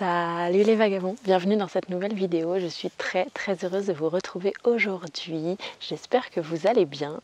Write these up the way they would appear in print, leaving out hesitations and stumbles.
Salut les vagabonds, bienvenue dans cette nouvelle vidéo. Je suis très heureuse de vous retrouver aujourd'hui. J'espère que vous allez bien.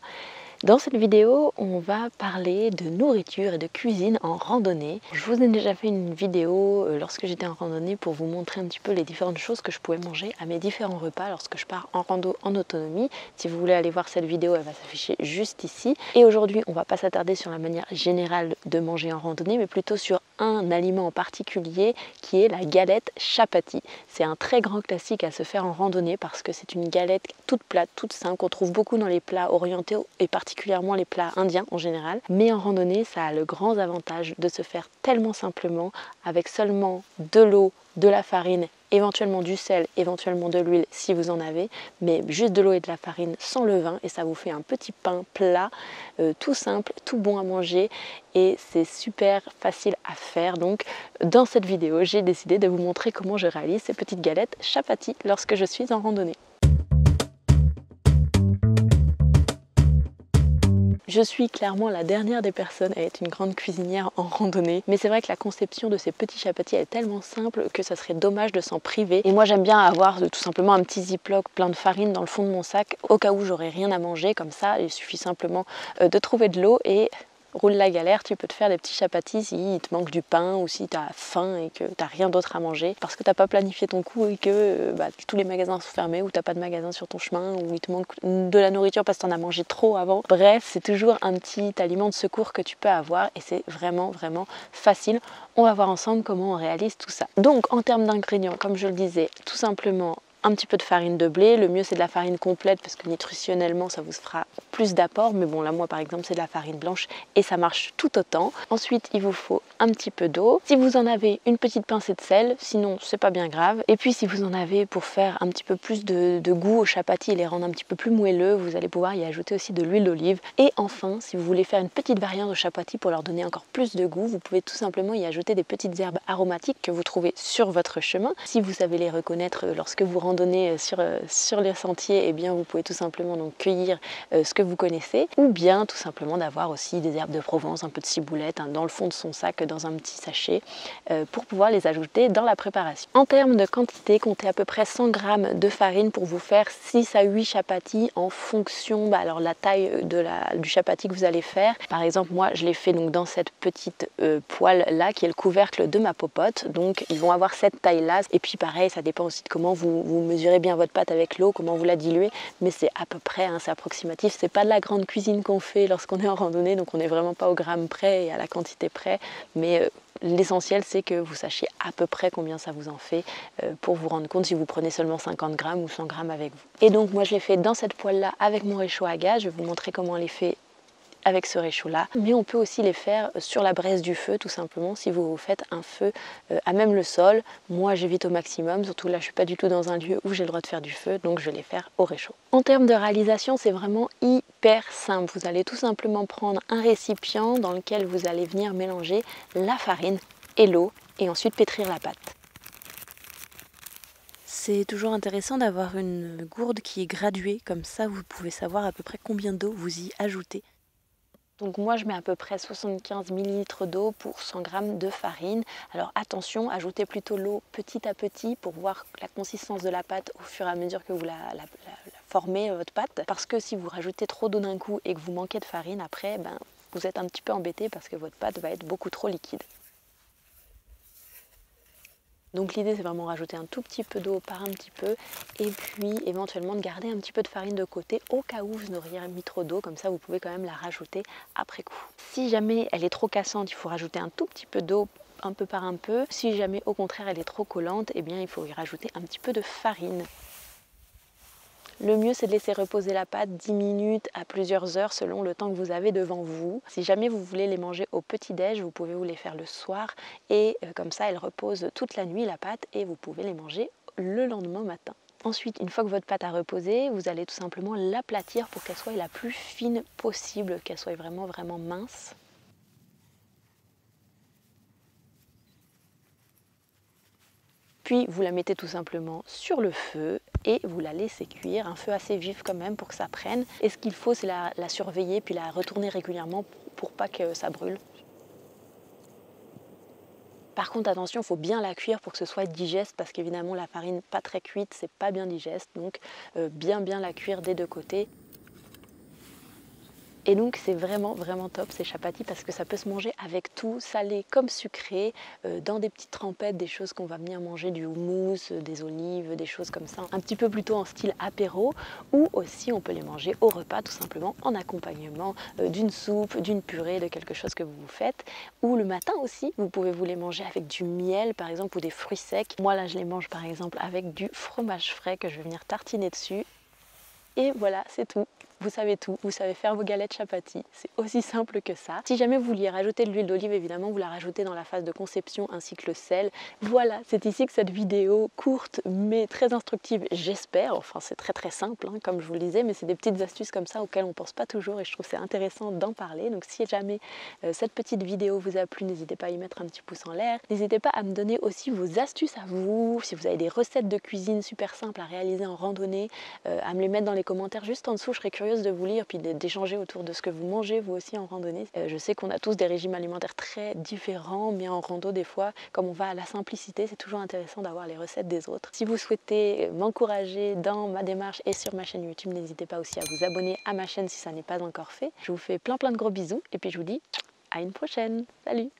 Dans cette vidéo, on va parler de nourriture et de cuisine en randonnée. Je vous ai déjà fait une vidéo lorsque j'étais en randonnée pour vous montrer un petit peu les différentes choses que je pouvais manger à mes différents repas lorsque je pars en rando en autonomie. Si vous voulez aller voir cette vidéo, elle va s'afficher juste ici. Et aujourd'hui, on va pas s'attarder sur la manière générale de manger en randonnée, mais plutôt sur un aliment en particulier qui est la galette chapati. C'est un très grand classique à se faire en randonnée parce que c'est une galette toute plate, toute simple, qu'on trouve beaucoup dans les plats orientaux et particulièrement les plats indiens en général. Mais en randonnée, ça a le grand avantage de se faire tellement simplement avec seulement de l'eau, de la farine, éventuellement du sel, éventuellement de l'huile si vous en avez, mais juste de l'eau et de la farine sans levain et ça vous fait un petit pain plat, tout simple, tout bon à manger et c'est super facile à faire. Donc dans cette vidéo, j'ai décidé de vous montrer comment je réalise ces petites galettes chapati lorsque je suis en randonnée. Je suis clairement la dernière des personnes à être une grande cuisinière en randonnée, mais c'est vrai que la conception de ces petits chapatis est tellement simple que ça serait dommage de s'en priver. Et moi j'aime bien avoir tout simplement un petit ziploc plein de farine dans le fond de mon sac au cas où j'aurais rien à manger. Comme ça, il suffit simplement de trouver de l'eau et roule la galère, tu peux te faire des petits chapatis si il te manque du pain ou si tu as faim et que tu n'as rien d'autre à manger parce que tu n'as pas planifié ton coup et que tous les magasins sont fermés ou tu n'as pas de magasin sur ton chemin ou il te manque de la nourriture parce que tu en as mangé trop avant. Bref, c'est toujours un petit aliment de secours que tu peux avoir et c'est vraiment facile. On va voir ensemble comment on réalise tout ça. Donc en termes d'ingrédients, comme je le disais, tout simplement un petit peu de farine de blé, le mieux c'est de la farine complète parce que nutritionnellement ça vous fera plus d'apport, mais bon là moi par exemple c'est de la farine blanche et ça marche tout autant. Ensuite il vous faut un petit peu d'eau, si vous en avez une petite pincée de sel, sinon c'est pas bien grave, et puis si vous en avez pour faire un petit peu plus de goût au chapati et les rendre un petit peu plus moelleux, vous allez pouvoir y ajouter aussi de l'huile d'olive. Et enfin si vous voulez faire une petite variante au chapati pour leur donner encore plus de goût, vous pouvez tout simplement y ajouter des petites herbes aromatiques que vous trouvez sur votre chemin. Si vous savez les reconnaître lorsque vous randonnez sur les sentiers, eh bien vous pouvez tout simplement donc cueillir ce que vous connaissez, ou bien tout simplement d'avoir aussi des herbes de Provence, un peu de ciboulette dans le fond de son sac, dans un petit sachet, pour pouvoir les ajouter dans la préparation. En termes de quantité, comptez à peu près 100 g de farine pour vous faire 6 à 8 chapatis en fonction alors la taille du chapati que vous allez faire. Par exemple, moi je l'ai fait donc dans cette petite poêle là qui est le couvercle de ma popote, donc ils vont avoir cette taille là. Et puis pareil, ça dépend aussi de comment vous mesurez bien votre pâte avec l'eau, comment vous la diluez, mais c'est à peu près, c'est approximatif. C'est pas de la grande cuisine qu'on fait lorsqu'on est en randonnée, donc on n'est vraiment pas au gramme près et à la quantité près, mais l'essentiel c'est que vous sachiez à peu près combien ça vous en fait pour vous rendre compte si vous prenez seulement 50 g ou 100 g avec vous. Et donc moi je l'ai fait dans cette poêle là avec mon réchaud à gaz. Je vais vous montrer comment on les fait avec ce réchaud là, mais on peut aussi les faire sur la braise du feu tout simplement si vous faites un feu à même le sol. Moi j'évite au maximum, surtout là je suis pas du tout dans un lieu où j'ai le droit de faire du feu, donc je vais les faire au réchaud. En termes de réalisation, c'est vraiment hyper simple. Vous allez tout simplement prendre un récipient dans lequel vous allez venir mélanger la farine et l'eau et ensuite pétrir la pâte. C'est toujours intéressant d'avoir une gourde qui est graduée, comme ça vous pouvez savoir à peu près combien d'eau vous y ajoutez. Donc moi je mets à peu près 75 ml d'eau pour 100 g de farine. Alors attention, ajoutez plutôt l'eau petit à petit pour voir la consistance de la pâte au fur et à mesure que vous la formez votre pâte. Parce que si vous rajoutez trop d'eau d'un coup et que vous manquez de farine, après vous êtes un petit peu embêté parce que votre pâte va être beaucoup trop liquide. Donc l'idée c'est vraiment rajouter un tout petit peu d'eau par un petit peu et puis éventuellement de garder un petit peu de farine de côté au cas où vous n'auriez mis trop d'eau, comme ça vous pouvez quand même la rajouter après coup. Si jamais elle est trop cassante, il faut rajouter un tout petit peu d'eau un peu par un peu. Si jamais au contraire elle est trop collante, eh bien il faut y rajouter un petit peu de farine. Le mieux c'est de laisser reposer la pâte 10 minutes à plusieurs heures selon le temps que vous avez devant vous. Si jamais vous voulez les manger au petit-déj, vous pouvez vous les faire le soir et comme ça elles reposent toute la nuit la pâte et vous pouvez les manger le lendemain matin. Ensuite, une fois que votre pâte a reposé, vous allez tout simplement l'aplatir pour qu'elle soit la plus fine possible, qu'elle soit vraiment mince. Puis vous la mettez tout simplement sur le feu et vous la laissez cuire, un feu assez vif quand même pour que ça prenne. Et ce qu'il faut c'est la surveiller puis la retourner régulièrement pour pas que ça brûle. Par contre attention, il faut bien la cuire pour que ce soit digeste parce qu'évidemment la farine pas très cuite c'est pas bien digeste, donc bien la cuire des deux côtés. Et donc c'est vraiment top ces chapatis parce que ça peut se manger avec tout, salé comme sucré, dans des petites trempettes, des choses qu'on va venir manger, du houmous, des olives, des choses comme ça, un petit peu plutôt en style apéro, ou aussi on peut les manger au repas tout simplement en accompagnement d'une soupe, d'une purée, de quelque chose que vous faites, ou le matin aussi, vous pouvez vous les manger avec du miel par exemple ou des fruits secs. Moi là je les mange par exemple avec du fromage frais que je vais venir tartiner dessus. Et voilà, c'est tout. Vous savez tout, vous savez faire vos galettes chapati, c'est aussi simple que ça. Si jamais vous vouliez rajouter de l'huile d'olive, évidemment, vous la rajoutez dans la phase de conception ainsi que le sel. Voilà, c'est ici que cette vidéo courte mais très instructive, j'espère, enfin c'est très simple, hein, comme je vous le disais, mais c'est des petites astuces comme ça auxquelles on ne pense pas toujours et je trouve c'est intéressant d'en parler. Donc si jamais cette petite vidéo vous a plu, n'hésitez pas à y mettre un petit pouce en l'air. N'hésitez pas à me donner aussi vos astuces à vous, si vous avez des recettes de cuisine super simples à réaliser en randonnée, à me les mettre dans les commentaires juste en dessous, je serais curieuse de vous lire puis d'échanger autour de ce que vous mangez vous aussi en randonnée. Je sais qu'on a tous des régimes alimentaires très différents, mais en rando des fois, comme on va à la simplicité, c'est toujours intéressant d'avoir les recettes des autres. Si vous souhaitez m'encourager dans ma démarche et sur ma chaîne YouTube, n'hésitez pas aussi à vous abonner à ma chaîne si ça n'est pas encore fait. Je vous fais plein de gros bisous et puis je vous dis à une prochaine. Salut!